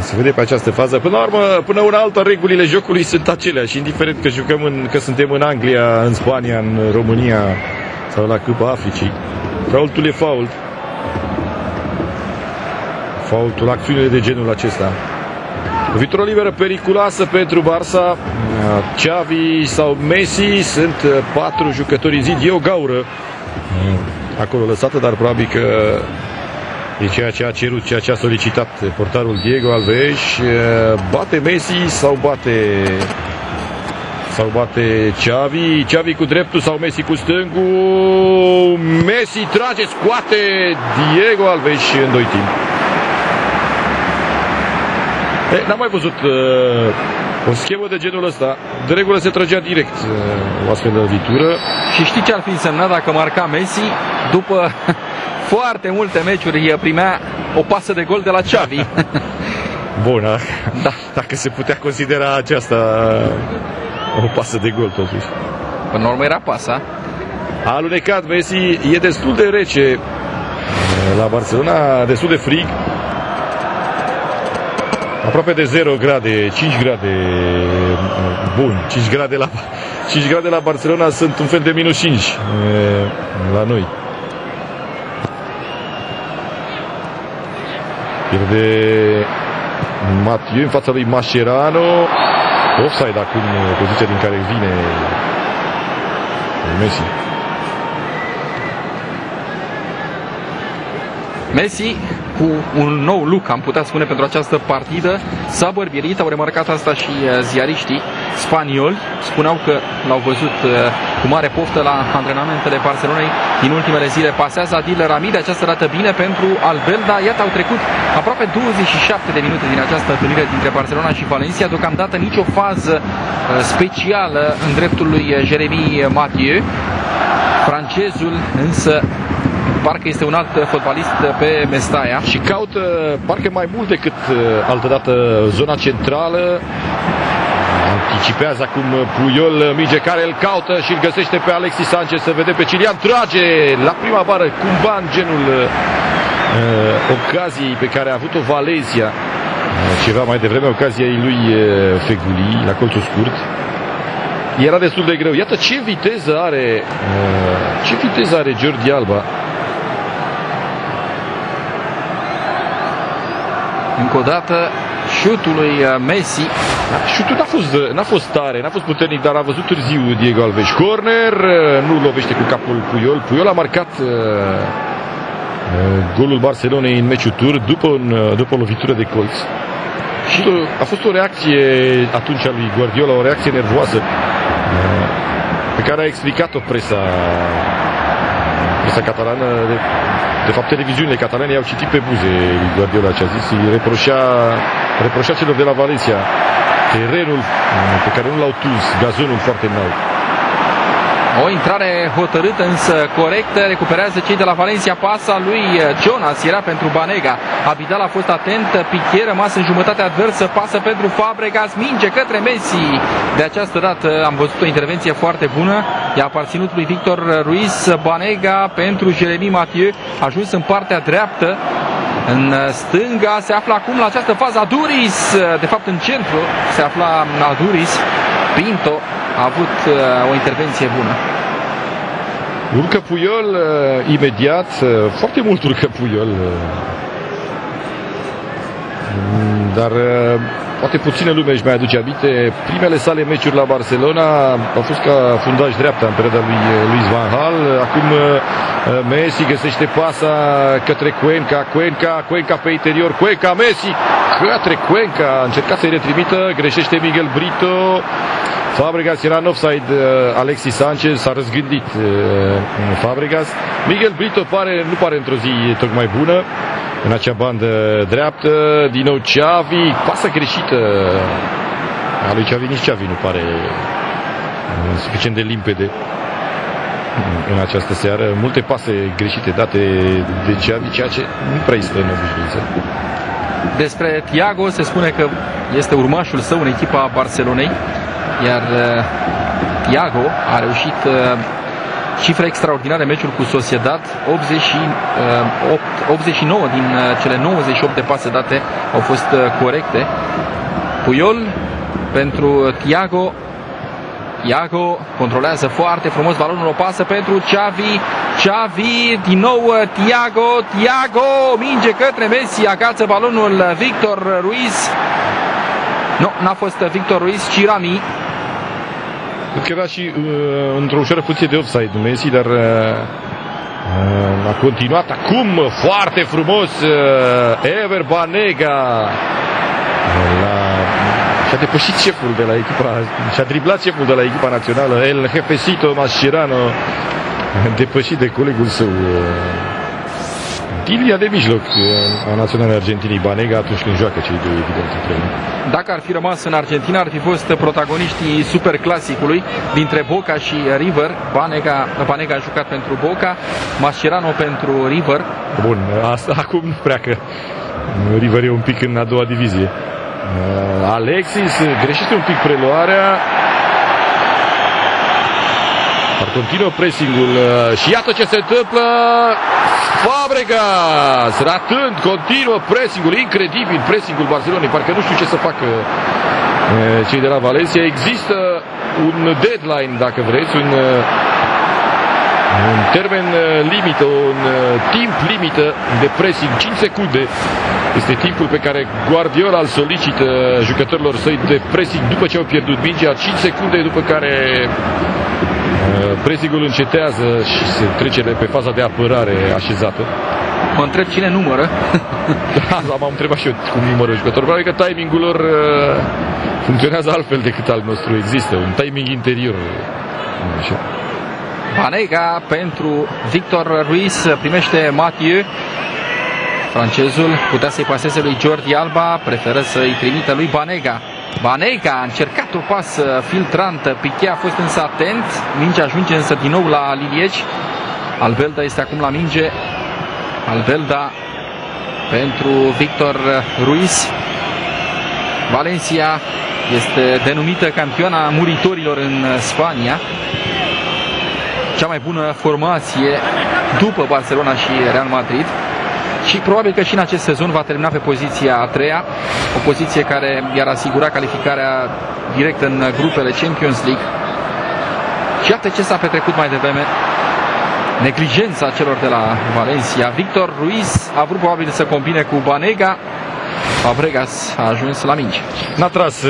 Se vede pe această fază. Până la urmă, până una alta, regulile jocului sunt aceleași, indiferent că jucăm că suntem în Anglia, în Spania, în România sau la Cupa Africii. Faultul e fault. Faultul, acțiunile de genul acesta. O viitură liberă periculoasă pentru Barça. Xavi sau Messi sunt 4 jucători în zi. E o gaură acolo lăsată, dar probabil că e ceea ce a cerut, ceea ce a solicitat portarul Diego Alves. Bate Messi sau bate Xavi. Xavi cu dreptul sau Messi cu stângul. Messi trage, scoate Diego Alves în 2 timp. N-am mai văzut o schemă de genul ăsta. De regulă se trăgea direct o astfel de lovitură. Și știi ce ar fi însemnat dacă marca Messi? După foarte multe meciuri primea o pasă de gol de la Xavi. Bună. Da. Dacă se putea considera aceasta o pasă de gol totuși. Până la urmă era pasa. A alunecat Messi. E destul de rece la Barcelona, destul de frig. Aproape de 0 grade, 5 grade. Bun, 5 grade la Barcelona sunt un fel de minus 5 la noi. Pierde Mathieu în fața lui Mascherano. Offside acum, poziția din care vine Messi. Messi cu un nou look, am putea spune, pentru această partidă. S-a bărbierit, au remarcat asta și ziariștii spanioli. Spuneau că l-au văzut cu mare poftă la antrenamentele Barcelonei din ultimele zile. Pasează Adil Rami, de această dată bine pentru Albelda. Iată, au trecut aproape 27 de minute din această întâlnire dintre Barcelona și Valencia. Deocamdată nicio fază specială în dreptul lui Jeremy Mathieu. Francezul însă parcă este un alt fotbalist pe Mestalla. Și caută parcă mai mult decât altădată zona centrală. Anticipează acum Puyol, minge care îl caută și îl găsește pe Alexis Sanchez. Să vedem pe Cilian, trage la prima bară, cumva în genul ocaziei pe care a avut-o Valencia ceva mai devreme, ocazia lui Feguli la colțul scurt. Era destul de greu. Iată ce viteză are Jordi Alba. Încă o dată șutul lui Messi. Șutul n-a fost tare, n-a fost puternic, dar a văzut târziu Diego Alves. Corner, nu lovește cu capul Puyol. Puyol a marcat golul Barcelonei în meciul tur după o lovitură de colț. Și a fost o reacție atunci a lui Guardiola, o reacție nervoasă pe care a explicat-o presa catalană. De fapt, televiziunile catalane i-au citit pe buze lui Guardiola ce a zis. Îi reproșea celor de la Valencia terenul pe care nu l-au tuns, gazonul foarte înalt. O intrare hotărâtă, însă corectă. Recuperează cei de la Valencia. Pasa lui Jonas era pentru Banega. Abidal a fost atent. Piqué rămas în jumătate adversă. Pasă pentru Fabregas. Minge către Messi. De această dată am văzut o intervenție foarte bună. I-a aparținut lui Victor Ruiz. Banega pentru Jeremy Mathieu. A ajuns în partea dreaptă. În stânga se află acum la această fază Aduriz. De fapt, în centru se afla Aduriz. Pinto a avut o intervenție bună. Urcă Puyol imediat, foarte mult urcă Puyol, dar poate puțină lume își mai aduce aminte. Primele sale meciuri la Barcelona au fost ca fundaj dreapta în perioada lui Luis Van Gaal. Acum Messi găsește pasa către Cuenca pe interior, Cuenca, Messi către Cuenca, a încercat să-i retrimită, greșește Miguel Brito. Fabregas era în offside, Alexis Sanchez s-a răzgândit Fabregas. Miguel Brito nu pare într-o zi tocmai bună în acea bandă dreaptă. Din nou Xavi, pasă greșită a lui Xavi. Nici Xavi nu pare suficient de limpede în această seară. Multe pase greșite date de Xavi, ceea ce nu prea este în obișnuință. Despre Thiago se spune că este urmașul său în echipa Barcelonei, iar Thiago a reușit cifre extraordinare meciul cu Sociedad, 89 din cele 98 de pase date au fost corecte. Puyol pentru Thiago. Thiago controlează foarte frumos balonul, o pasă pentru Xavi. Xavi, din nou Thiago, minge către Messi, agață balonul Victor Ruiz. Nu, n-a fost Victor Ruiz, ci Rami. Cred că era și într-o ușoară puție de offside Messi, dar a continuat acum foarte frumos Ever Banega. Și-a depășit șeful de la echipa, și-a driblat șeful de la echipa națională, El Jefecito Mascherano, depășit de colegul său din linia de mijloc a naționalei Argentinii, Banega, atunci când joacă cei doi, evident, împreună. Dacă ar fi rămas în Argentina, ar fi fost protagoniștii superclasicului dintre Boca și River. Banega a jucat pentru Boca, Mascherano pentru River. Bun, asta acum nu prea, că River e un pic în a doua divizie. Alexis greșește un pic preluarea. Ar continuă pressingul și iată ce se întâmplă. Fabregas ratând, continuă pressingul, incredibil pressingul Barcelonei, parcă nu știu ce să facă cei de la Valencia. Există un deadline, dacă vreți, un termen limită, un timp limită de pressing, 5 secunde. Este timpul pe care Guardiola îl solicită jucătorilor săi de pressing după ce au pierdut mingea, 5 secunde după care pressingul încetează și se trece pe faza de apărare așezată. Mă întreb cine numără. Da, m-am întrebat și eu cum numără jucătorul. Probabil că timingul lor funcționează altfel decât al nostru. Există un timing interior. Banega pentru Victor Ruiz, primește Mathieu. Francezul putea să-i paseze lui Jordi Alba, preferă să-i trimită lui Banega. Banega a încercat o pasă filtrantă, Piqué a fost însă atent, mingea ajunge însă din nou la Lilieci. Albelda este acum la minge. Albelda pentru Victor Ruiz. Valencia este denumită campioana muritorilor în Spania. Cea mai bună formație după Barcelona și Real Madrid. Și probabil că și în acest sezon va termina pe poziția a treia, o poziție care i-ar asigura calificarea direct în grupele Champions League. Și iată ce s-a petrecut mai devreme. Neglijența celor de la Valencia. Victor Ruiz a vrut probabil să combine cu Banega. Fabregas a ajuns la minge. N-a tras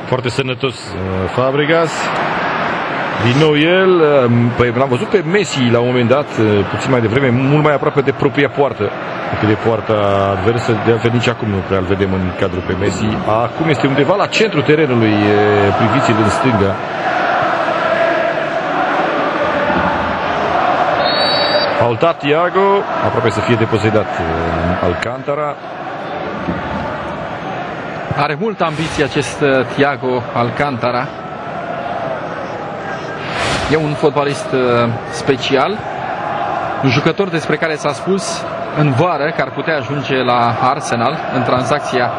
foarte sănătos Fabregas. Din nou el, l-am văzut pe Messi la un moment dat, puțin mai devreme, mult mai aproape de propria poartă decât de poarta adversă. De altfel nici acum nu prea îl vedem în cadrul pe Messi. Acum este undeva la centrul terenului, priviți-l în stânga. Faultat Thiago, aproape să fie deposedat Alcantara. Are multă ambiție acest Thiago Alcantara. E un fotbalist special, un jucător despre care s-a spus în vară că ar putea ajunge la Arsenal în tranzacția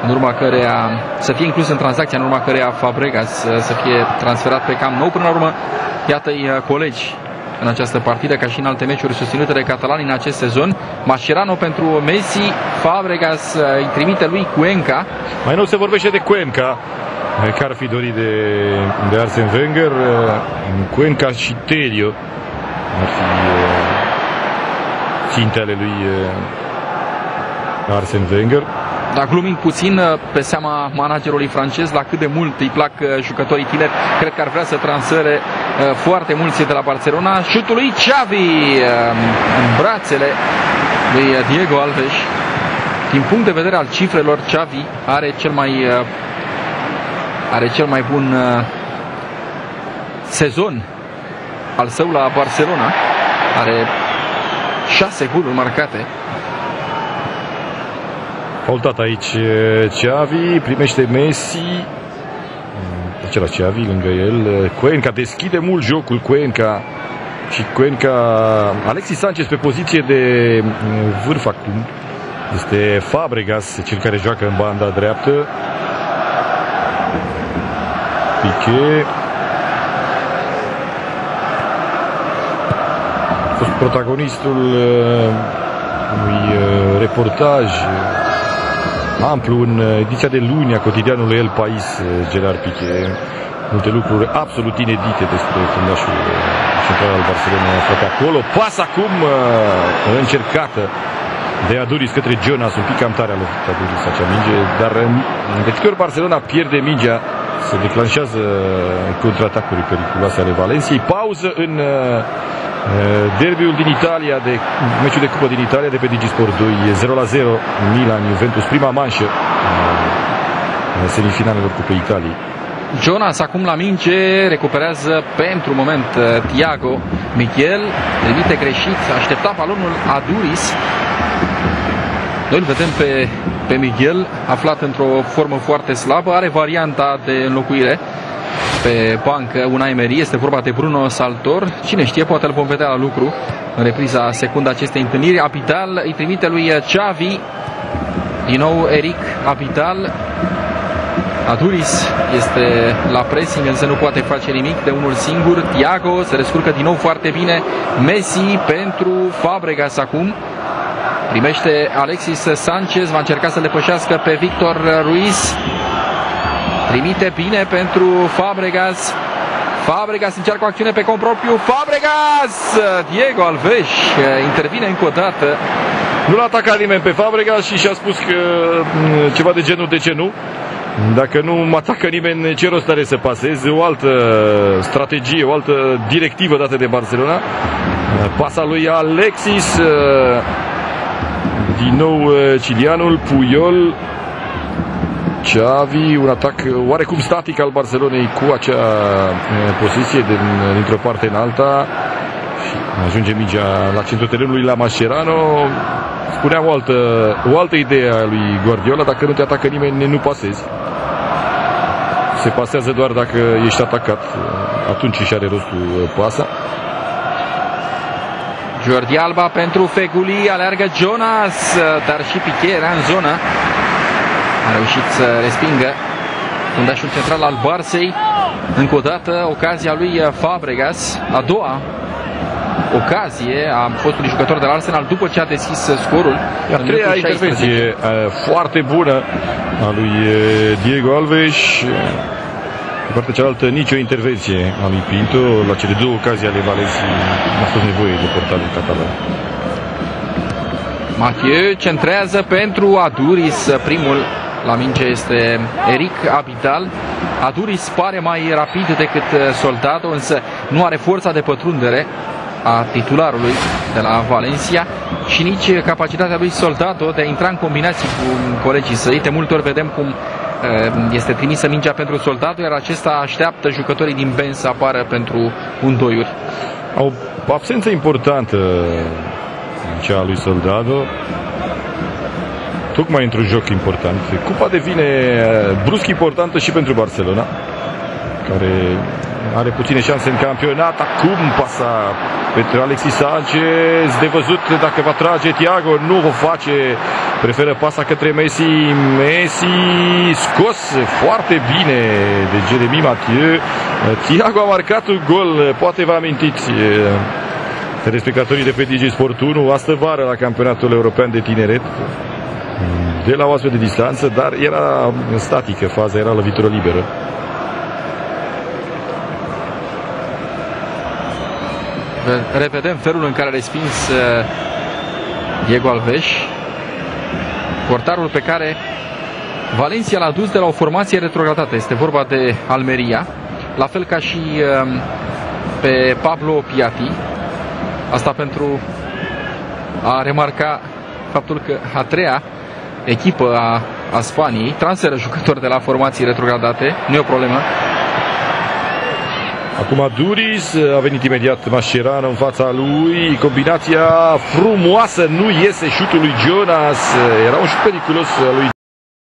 în urma căreia, să fie inclus în tranzacția în urma căreia Fabregas să fie transferat pe Camp Nou. Până la urmă, iată-i colegi în această partidă, ca și în alte meciuri susținute de catalani în acest sezon. Mascherano pentru Messi, Fabregas îi trimite lui Cuenca. Mai nou se vorbește de Cuenca, că ar fi dorit de Arsene Wenger. Cuenca și Telio ar fi ținte ale lui Arsene Wenger. Dar glumind puțin, pe seama managerului francez, la cât de mult îi plac jucătorii tineri, cred că ar vrea să transfere foarte mulți de la Barcelona. Șutul lui Xavi în brațele lui Diego Alves. Din punct de vedere al cifrelor, Xavi are cel mai bun sezon al său la Barcelona. Are 6 goluri marcate. Faultat aici Xavi, primește Messi. Același Xavi lângă el. Cuenca deschide mult jocul, Cuenca. Și Cuenca, Alexis Sanchez pe poziție de vârf acum. Este Fabregas cel care joacă în banda dreaptă. Piqué. fost protagonistul unui reportaj amplu în ediția de luni a cotidianului El País, Gerard Piqué. Multe lucruri absolut inedite despre fundașul central al Barcelona aflat acolo. Pas acum încercată de Aduriz către Jonas, un pic cam tare a lovit Aduriz acea minge, dar de câte ori Barcelona pierde mingea, se declanșează contraatacuri periculoase ale Valenciei. Pauză în derbiul din Italia, meciul de cupă din Italia de pe Digisport 2, 0-0 Milan-Juventus, prima manșă în semifinalelor Cupei Italiei. Jonas acum la minge, recuperează pentru moment Thiago. Miguel trimite greșit, aștepta balonul Aduriz. Noi îl vedem pe Miguel, aflat într-o formă foarte slabă, are varianta de înlocuire pe bancă Unai Emery, este vorba de Bruno Saltor. Cine știe, poate îl vom vedea la lucru în repriza secundă acestei întâlniri. Abidal îi trimite lui Xavi, din nou Eric Abidal. Aduriz este la pressing, însă nu poate face nimic de unul singur. Thiago se descurcă din nou foarte bine. Messi pentru Fabregas acum. Primește Alexis Sanchez, va încerca să depășească pe Victor Ruiz. Trimite bine pentru Fabregas. Fabregas încearcă o acțiune pe cont propriu. Fabregas! Diego Alves intervine încă o dată. Nu l-a atacat nimeni pe Fabregas și a spus că ceva de genul, de ce nu? Dacă nu mă atacă nimeni, ce rost are să paseze? O altă strategie, o altă directivă dată de Barcelona. Pasa lui Alexis. Din nou Cilianul, Puyol, Xavi, un atac oarecum static al Barcelonei cu acea poziție dintr-o parte în alta. Și ajunge mingea la centrul terenului, la Mascherano. Spuneam o altă idee a lui Guardiola: dacă nu te atacă nimeni, nu pasezi. Se pasează doar dacă ești atacat, atunci își are rostul pasa. Jordi Alba pentru Feguli, aleargă Jonas, dar și Piqué era în zonă. A reușit să respingă fundașul central al Barcei. Încă o dată ocazia lui Fabregas, a doua ocazie a fostului jucător de la Arsenal după ce a deschis scorul. Iar treia intervenție foarte bună a lui Diego Alves. De partea cealaltă, nicio intervenție a lui Pinto. La cele două ocazii ale Valenciei a fost nevoie de portarul catalan. Mathieu centrează pentru Aduriz. Primul la minge este Eric Abidal. Aduriz pare mai rapid decât Soldado, însă nu are forța de pătrundere a titularului de la Valencia și nici capacitatea lui Soldado de a intra în combinații cu colegii săi. De multe ori vedem cum este trimisă mingea pentru Soldado, iar acesta așteaptă jucătorii din bench să apară pentru 1-2-uri. O absență importantă cea a lui Soldado, tocmai într-un joc important. Cupa devine brusc importantă și pentru Barcelona, care are puține șanse în campionat. Acum pasa pentru Alexis Sanchez, de văzut dacă va trage Thiago, nu o face, preferă pasa către Messi. Messi scos foarte bine de Jeremy Mathieu. Thiago a marcat un gol, poate vă amintiți, telespectatorii de pe Digisport 1, astă vară la campionatul european de tineret, de la o astfel de distanță, dar era statică faza, era lovitură liberă. Revedem felul în care a respins Diego Alves, portarul pe care Valencia l-a dus de la o formație retrogradată. Este vorba de Almeria, la fel ca și pe Pablo Piatti. Asta pentru a remarca faptul că a treia echipă a Spaniei transferă jucători de la formații retrogradate. Nu e o problemă. Acum Aduriz, a venit imediat Mascherano în fața lui, combinația frumoasă, nu iese șutul lui Jonas, era un șut periculos lui